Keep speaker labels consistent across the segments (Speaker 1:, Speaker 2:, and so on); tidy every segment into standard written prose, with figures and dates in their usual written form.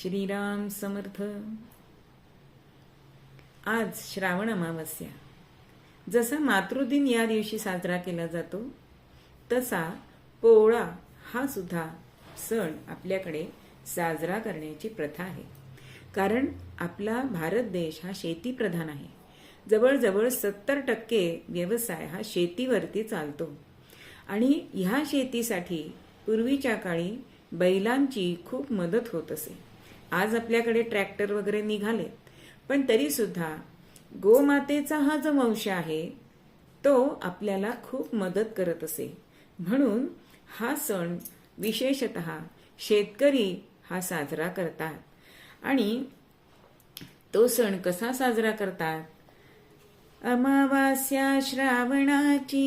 Speaker 1: श्रीराम समर्थ. आज श्रावण अमावस्या. जसा मातृदिन या दिवशी साजरा केला जातो तसा पोळा हा सुद्धा सण आपल्याकडे साजरा करण्याची प्रथा आहे. कारण आपला भारत देश हा शेतीप्रधान आहे. जवळजवळ 70% व्यवसाय हा शेतीवरती चालतो आणि ह्या शेतीसाठी पूर्वीच्या काळी बैलांची खूप मदत होत असे. आज आपल्याकडे ट्रॅक्टर वगैरे निघाले, पण तरी सुद्धा गोमातेचा हा जो वंश आहे तो आपल्याला खूप मदत करत असे. म्हणून हा सण विशेषतः शेतकरी हा साजरा करतात. आणि तो सण कसा साजरा करतात? अमावास्या श्रावणाची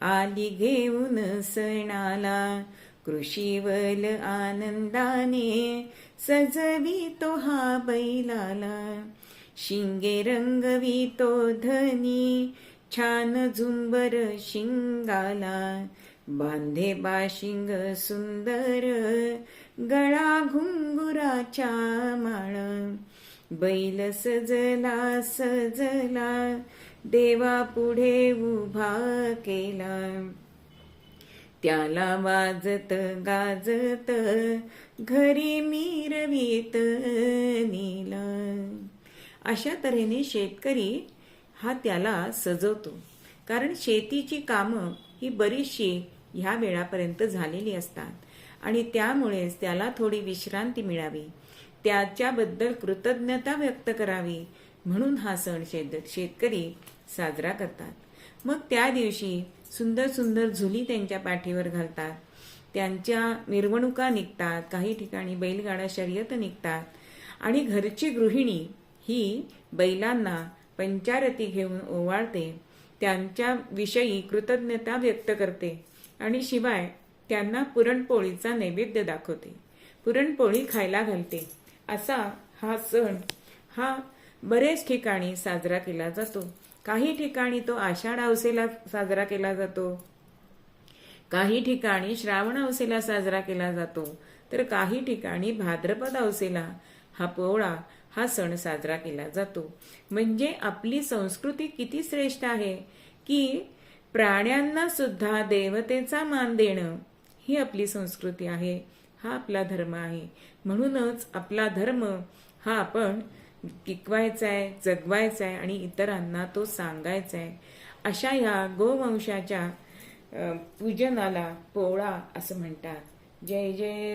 Speaker 1: आली घेऊन सणाला, कृषीवल आनंदाने सजवितो हा बैलाला. शिंगे रंगवितो धनी छान झुंबर शिंगाला, बांधे बाशिंग सुंदर गळा घुंगुराच्या माळ. बैल सजला सजला देवा पुढे उभा केला, त्याला वाजत गाजत घरी मिरवीत नेला. अशा तऱ्हेने शेतकरी हा त्याला सजवतो. कारण शेतीची कामं ही बरीचशी ह्या वेळापर्यंत झालेली असतात आणि त्यामुळेच त्याला थोडी विश्रांती मिळावी, त्याच्याबद्दल कृतज्ञता व्यक्त करावी म्हणून हा सण शेतकरी साजरा करतात. मग त्या दिवशी सुंदर सुंदर झुली त्यांच्या पाठीवर घालतात, त्यांच्या मिरवणुका निघतात, काही ठिकाणी बैलगाडा शर्यत निघतात आणि घरची गृहिणी ही बैलांना पंचारती घेऊन ओवाळते, त्यांच्या विषयी कृतज्ञता व्यक्त करते आणि शिवाय त्यांना पुरणपोळीचा नैवेद्य दाखवते, पुरणपोळी खायला घालते. असा हा सण हा बरेच ठिकाणी साजरा केला जातो. काही ठिकाणी तो आषाढ अवसेला साजरा केला जातो, काही ठिकाणी श्रावण अवसेला साजरा केला जातो, तर काही ठिकाणी भाद्रपद अवसेला हा पोळा हा सण साजरा केला जातो. म्हणजे आपली संस्कृती किती श्रेष्ठ आहे की प्राण्यांना सुद्धा देवतेचा मान देणं ही आपली संस्कृती आहे, हा आपला धर्म आहे. म्हणूनच आपला धर्म हा आपण टिकवायचा आहे, जगवायचा आहे आणि इतरांना तो सांगायचा आहे. अशा ह्या गोवंशाच्या पूजनाला पोळा असं म्हणतात. जय जय